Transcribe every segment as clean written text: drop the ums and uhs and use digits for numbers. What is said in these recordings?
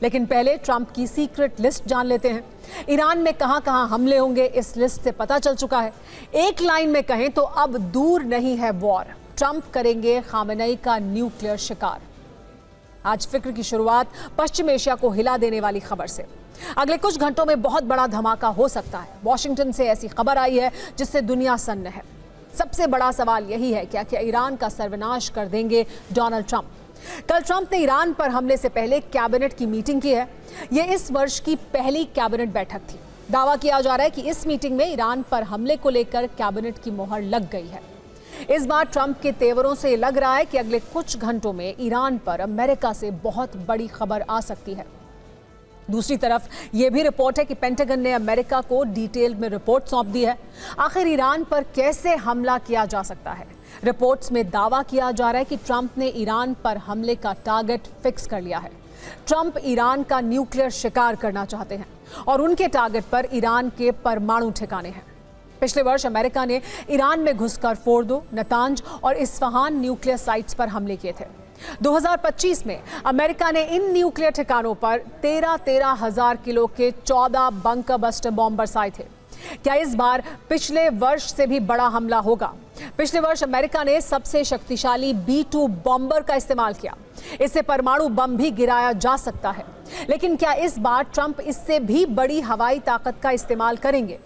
लेकिन पहले ट्रंप की सीक्रेट लिस्ट जान लेते हैं। ईरान में कहां-कहां हमले होंगे इस लिस्ट से पता चल चुका है। एक लाइन में कहें तो अब दूर नहीं है वॉर। ट्रंप करेंगे खामेनेई का न्यूक्लियर शिकार। आज फिक्र की शुरुआत पश्चिम एशिया को हिला देने वाली खबर से। अगले कुछ घंटों में बहुत बड़ा धमाका हो सकता है। वॉशिंगटन से ऐसी खबर आई है जिससे दुनिया सन्न है। सबसे बड़ा सवाल यही है कि क्या ईरान का सर्वनाश कर देंगे डोनाल्ड ट्रंप। कल ट्रंप ने ईरान पर हमले से पहले कैबिनेट की मीटिंग की है। यह इस वर्ष की पहली कैबिनेट बैठक थी। दावा किया जा रहा है कि इस मीटिंग में ईरान पर हमले को लेकर कैबिनेट की मोहर लग गई है। इस बार ट्रंप के तेवरों से लग रहा है कि अगले कुछ घंटों में ईरान पर अमेरिका से बहुत बड़ी खबर आ सकती है। दूसरी तरफ यह भी रिपोर्ट है कि पेंटागन ने अमेरिका को डिटेल में रिपोर्ट सौंप दी है। आखिर ईरान पर कैसे हमला किया जा सकता है। रिपोर्ट्स में दावा किया जा रहा है कि ट्रंप ने ईरान पर हमले का टारगेट फिक्स कर लिया है। ट्रंप ईरान का न्यूक्लियर शिकार करना चाहते हैं और उनके टारगेट पर ईरान के परमाणु ठिकाने हैं। पिछले वर्ष अमेरिका ने ईरान में घुसकर फोर्दो, नतांज और इस्फहान न्यूक्लियर साइट्स पर हमले किए थे। 2025 में अमेरिका ने इन न्यूक्लियर ठिकानों पर 13,000 किलो के 14 बंकर बस्टर बॉम्ब बरसाए थे। क्या इस बार पिछले वर्ष से भी बड़ा हमला होगा? पिछले वर्ष अमेरिका ने सबसे शक्तिशाली B-2 बॉम्बर का इस्तेमाल किया। इससे परमाणु बम भी गिराया जा सकता है। लेकिन क्या इस बार ट्रंप इससे भी बड़ी हवाई ताकत का इस्तेमाल करेंगे?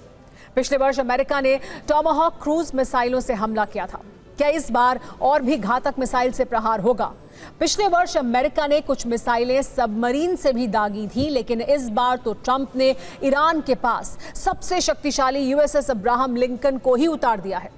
पिछले वर्ष अमेरिका ने टॉमाहॉक क्रूज मिसाइलों से हमला किया था। क्या इस बार और भी घातक मिसाइल से प्रहार होगा? पिछले वर्ष अमेरिका ने कुछ मिसाइलें सबमरीन से भी दागी थी, लेकिन इस बार तो ट्रंप ने ईरान के पास सबसे शक्तिशाली USS अब्राहम लिंकन को ही उतार दिया है।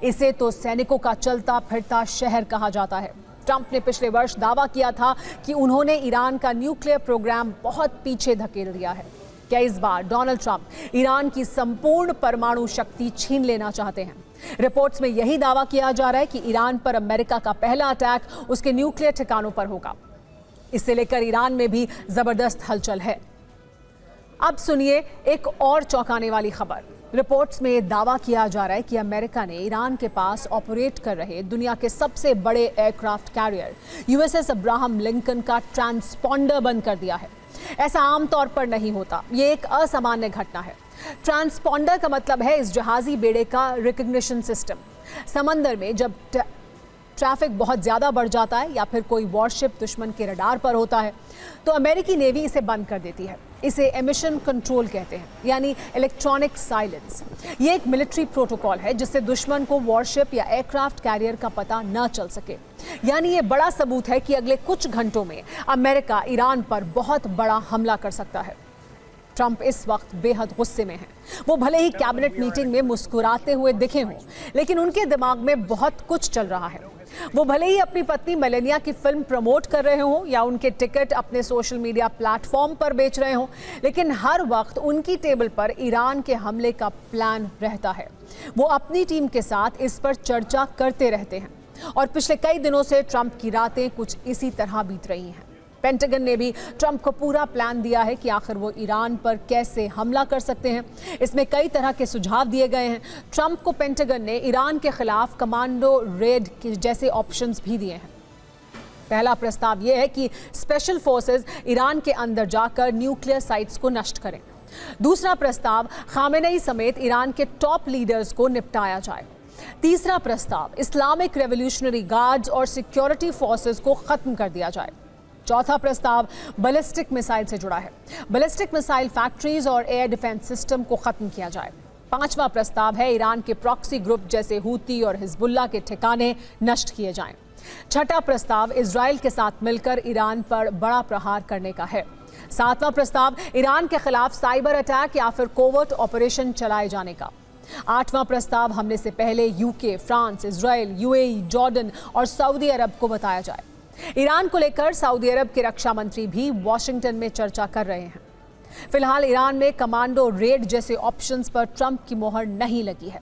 इसे तो सैनिकों का चलता फिरता शहर कहा जाता है। ट्रंप ने पिछले वर्ष दावा किया था कि उन्होंने ईरान का न्यूक्लियर प्रोग्राम बहुत पीछे धकेल दिया है। क्या इस बार डोनाल्ड ट्रंप ईरान की संपूर्ण परमाणु शक्ति छीन लेना चाहते हैं? रिपोर्ट्स में यही दावा किया जा रहा है कि ईरान पर अमेरिका का पहला अटैक उसके न्यूक्लियर ठिकानों पर होगा। इसे लेकर ईरान में भी जबरदस्त हलचल है। अब सुनिए एक और चौंकाने वाली खबर। रिपोर्ट्स में दावा किया जा रहा है कि अमेरिका ने ईरान के पास ऑपरेट कर रहे दुनिया के सबसे बड़े aircraft carrier USS Abraham Lincoln का ट्रांसपॉन्डर बंद कर दिया है। ऐसा आमतौर पर नहीं होता। ये एक असामान्य घटना है। ट्रांसपॉन्डर का मतलब है इस जहाजी बेड़े का रिकग्निशन सिस्टम। समंदर में जब ट्रैफिक बहुत ज़्यादा बढ़ जाता है या फिर कोई वॉरशिप दुश्मन के रडार पर होता है तो अमेरिकी नेवी इसे बंद कर देती है। इसे एमिशन कंट्रोल कहते हैं, यानी इलेक्ट्रॉनिक साइलेंस। ये एक मिलिट्री प्रोटोकॉल है जिससे दुश्मन को वॉरशिप या एयरक्राफ्ट कैरियर का पता न चल सके। यानी ये बड़ा सबूत है कि अगले कुछ घंटों में अमेरिका ईरान पर बहुत बड़ा हमला कर सकता है। ट्रंप इस वक्त बेहद गुस्से में हैं। वो भले ही कैबिनेट मीटिंग में मुस्कुराते हुए दिखे हों, लेकिन उनके दिमाग में बहुत कुछ चल रहा है। वो भले ही अपनी पत्नी मेलेनिया की फिल्म प्रमोट कर रहे हों या उनके टिकट अपने सोशल मीडिया प्लेटफॉर्म पर बेच रहे हों, लेकिन हर वक्त उनकी टेबल पर ईरान के हमले का प्लान रहता है। वो अपनी टीम के साथ इस पर चर्चा करते रहते हैं और पिछले कई दिनों से ट्रंप की रातें कुछ इसी तरह बीत रही हैं। पेंटागन ने भी ट्रंप को पूरा प्लान दिया है कि आखिर वो ईरान पर कैसे हमला कर सकते हैं। इसमें कई तरह के सुझाव दिए गए हैं। ट्रंप को पेंटागन ने ईरान के खिलाफ कमांडो रेड के जैसे ऑप्शंस भी दिए हैं। पहला प्रस्ताव यह है कि स्पेशल फोर्सेस ईरान के अंदर जाकर न्यूक्लियर साइट्स को नष्ट करें। दूसरा प्रस्ताव खामेनेई समेत ईरान के टॉप लीडर्स को निपटाया जाए। तीसरा प्रस्ताव इस्लामिक रेवोल्यूशनरी गार्ड्स और सिक्योरिटी फोर्सेस को खत्म कर दिया जाए। चौथा प्रस्ताव बैलिस्टिक मिसाइल से जुड़ा है। बैलिस्टिक मिसाइल फैक्ट्रीज और एयर डिफेंस सिस्टम को खत्म किया जाए। पांचवा प्रस्ताव है ईरान के प्रॉक्सी ग्रुप जैसे हूती और हिजबुल्लाह के ठिकाने नष्ट किए जाएं। छठा प्रस्ताव इजराइल के साथ मिलकर ईरान पर बड़ा प्रहार करने का है। सातवां प्रस्ताव ईरान के खिलाफ साइबर अटैक या फिर कोवर्ट ऑपरेशन चलाए जाने का। आठवां प्रस्ताव हमले से पहले UK, France, Israel, UAE, Jordan और सऊदी अरब को बताया जाए। ईरान को लेकर सऊदी अरब के रक्षा मंत्री भी वॉशिंगटन में चर्चा कर रहे हैं। फिलहाल ईरान में कमांडो रेड जैसे ऑप्शंस पर ट्रंप की मोहर नहीं लगी है,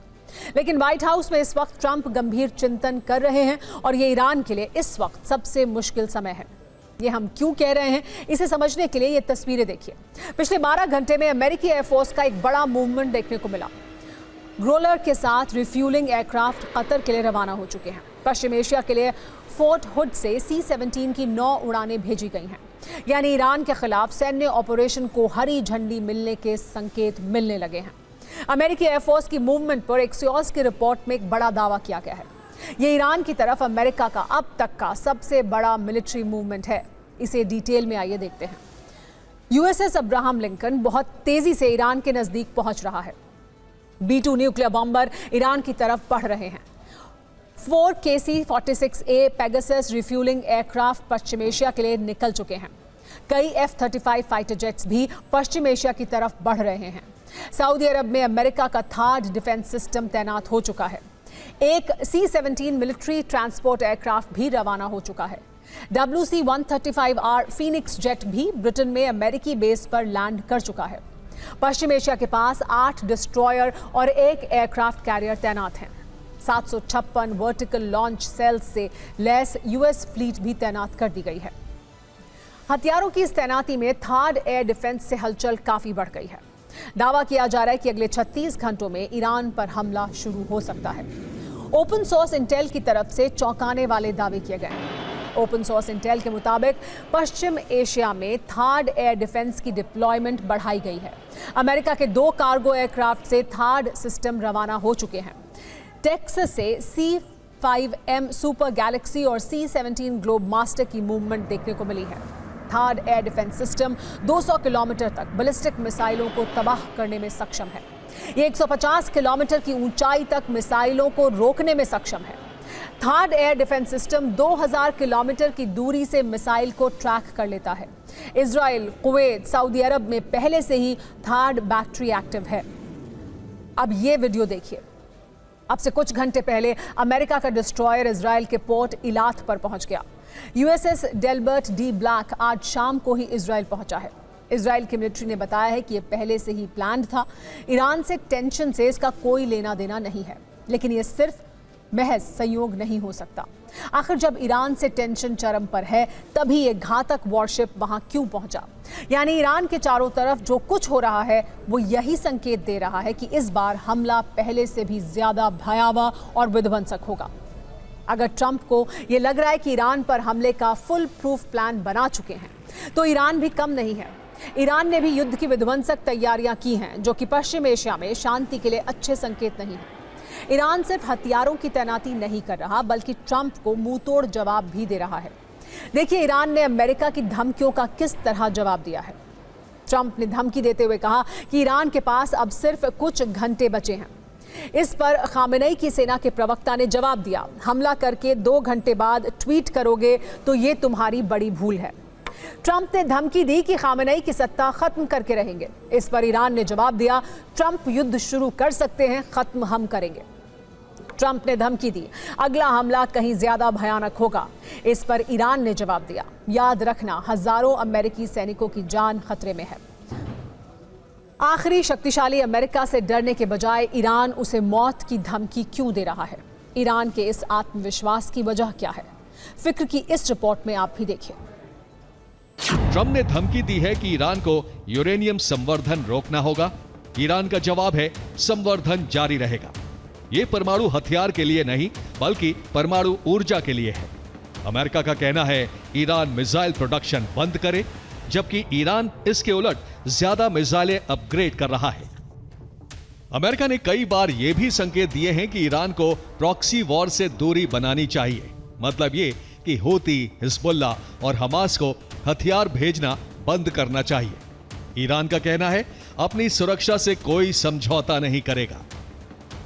लेकिन व्हाइट हाउस में इस वक्त ट्रंप गंभीर चिंतन कर रहे हैं और ये ईरान के लिए इस वक्त सबसे मुश्किल समय है। ये हम क्यों कह रहे हैं, इसे समझने के लिए ये तस्वीरें देखिए। पिछले 12 घंटे में अमेरिकी एयरफोर्स का एक बड़ा मूवमेंट देखने को मिला। ग्रोलर के साथ रिफ्यूलिंग एयरक्राफ्ट कतर के लिए रवाना हो चुके हैं। पश्चिम एशिया के लिए फोर्ट हुड से C-17 की 9 उड़ानें भेजी गई हैं। यानी ईरान के खिलाफ सैन्य ऑपरेशन को हरी झंडी मिलने के संकेत मिलने लगे हैं। अमेरिकी एयरफोर्स की मूवमेंट पर एक्सियोस की रिपोर्ट में एक बड़ा दावा किया गया है। ये ईरान की तरफ अमेरिका का अब तक का सबसे बड़ा मिलिट्री मूवमेंट है। इसे डिटेल में आइए देखते हैं। यूएसएस अब्राहम लिंकन बहुत तेजी से ईरान के नजदीक पहुंच रहा है। B-2 न्यूक्लियर बॉम्बर ईरान की तरफ बढ़ रहे हैं। 4 KC-46A पेगासस रिफ्यूलिंग एयरक्राफ्ट पश्चिम एशिया के लिए निकल चुके हैं। कई F-35 फाइटर जेट्स भी पश्चिम एशिया की तरफ बढ़ रहे हैं। सऊदी अरब में अमेरिका का THAAD डिफेंस सिस्टम तैनात हो चुका है। एक C-17 मिलिट्री ट्रांसपोर्ट एयरक्राफ्ट भी रवाना हो चुका है। WC-135R फीनिक्स जेट भी ब्रिटेन में अमेरिकी बेस पर लैंड कर चुका है। पश्चिम एशिया के पास 8 डिस्ट्रॉयर और एक एयरक्राफ्ट कैरियर तैनात हैं। 756 वर्टिकल लॉन्च सेल्स से लैस यूएस फ्लीट भी तैनात कर दी गई है। हथियारों की इस तैनाती में THAAD एयर डिफेंस से हलचल काफी बढ़ गई है। दावा किया जा रहा है कि अगले 36 घंटों में ईरान पर हमला शुरू हो सकता है। ओपन सोर्स इंटेल की तरफ से चौंकाने वाले दावे किए गए हैं। ओपन सोर्स इंटेल के मुताबिक पश्चिम एशिया में THAAD एयर डिफेंस की डिप्लॉयमेंट बढ़ाई गई है। अमेरिका के 2 कार्गो एयरक्राफ्ट से THAAD सिस्टम रवाना हो चुके हैं। टेक्सास से C-5M सुपर गैलेक्सी और C-17 ग्लोब मास्टर की मूवमेंट देखने को मिली है। THAAD air defence system 200 kilometre तक बैलिस्टिक मिसाइलों को तबाह करने में सक्षम है। ये 150 किलोमीटर की ऊंचाई तक मिसाइलों को रोकने में सक्षम है। THAAD air defence system 2000 kilometre की दूरी से मिसाइल को ट्रैक कर लेता है। इजराइल, कुवैत, सऊदी अरब में पहले से ही THAAD बैटरी एक्टिव है। अब ये वीडियो देखिए। अब से कुछ घंटे पहले अमेरिका का डिस्ट्रॉयर इजराइल के पोर्ट इलात पर पहुंच गया। यूएसएस डेल्बर्ट डी ब्लैक आज शाम को ही इजराइल पहुंचा है। इजराइल की मिलिट्री ने बताया है कि यह पहले से ही प्लान्ड था। ईरान से टेंशन से इसका कोई लेना देना नहीं है, लेकिन यह सिर्फ महज संयोग नहीं हो सकता। आखिर जब ईरान से टेंशन चरम पर है, तभी ये घातक वॉरशिप वहां क्यों पहुंचा? यानी ईरान के चारों तरफ जो कुछ हो रहा है वो यही संकेत दे रहा है कि इस बार हमला पहले से भी ज्यादा भयावह और विध्वंसक होगा। अगर ट्रंप को ये लग रहा है कि ईरान पर हमले का फुल प्रूफ प्लान बना चुके हैं, तो ईरान भी कम नहीं है। ईरान ने भी युद्ध की विध्वंसक तैयारियां की हैं, जो कि पश्चिम एशिया में शांति के लिए अच्छे संकेत नहीं है। ईरान सिर्फ हथियारों की तैनाती नहीं कर रहा, बल्कि ट्रंप को मुंहतोड़ जवाब भी दे रहा है। देखिए ईरान ने अमेरिका की धमकियों का किस तरह जवाब दिया है। ट्रंप ने धमकी देते हुए कहा कि ईरान के पास अब सिर्फ कुछ घंटे बचे हैं। इस पर खामेनेई की सेना के प्रवक्ता ने जवाब दिया, हमला करके 2 घंटे बाद ट्वीट करोगे तो ये तुम्हारी बड़ी भूल है। ट्रंप ने धमकी दी कि खामेनेई की सत्ता खत्म करके रहेंगे। इस पर ईरान ने जवाब दिया, ट्रंप युद्ध शुरू कर सकते हैं, खत्म हम करेंगे। ट्रंप ने धमकी दी, अगला हमला कहीं ज्यादा भयानक होगा। इस पर ईरान ने जवाब दिया, याद रखना हजारों अमेरिकी सैनिकों की जान खतरे में है। आखिरी शक्तिशाली अमेरिका से डरने के बजाय ईरान उसे मौत की धमकी क्यों दे रहा है? ईरान के इस आत्मविश्वास की वजह क्या है? फिक्र की इस रिपोर्ट में आप भी देखिए। ट्रंप ने धमकी दी है कि ईरान को यूरेनियम संवर्धन रोकना होगा। ईरान का जवाब है, संवर्धन जारी रहेगा। ये परमाणु हथियार के लिए नहीं, बल्कि परमाणु ऊर्जा के लिए है। अमेरिका का कहना है ईरान मिसाइल प्रोडक्शन बंद करे, जबकि ईरान इसके उलट ज्यादा मिसाइलें अपग्रेड कर रहा है। अमेरिका ने कई बार यह भी संकेत दिए हैं कि ईरान को प्रॉक्सी वॉर से दूरी बनानी चाहिए। मतलब ये कि हूती, हिजबुल्ला और हमास को हथियार भेजना बंद करना चाहिए। ईरान का कहना है अपनी सुरक्षा से कोई समझौता नहीं करेगा।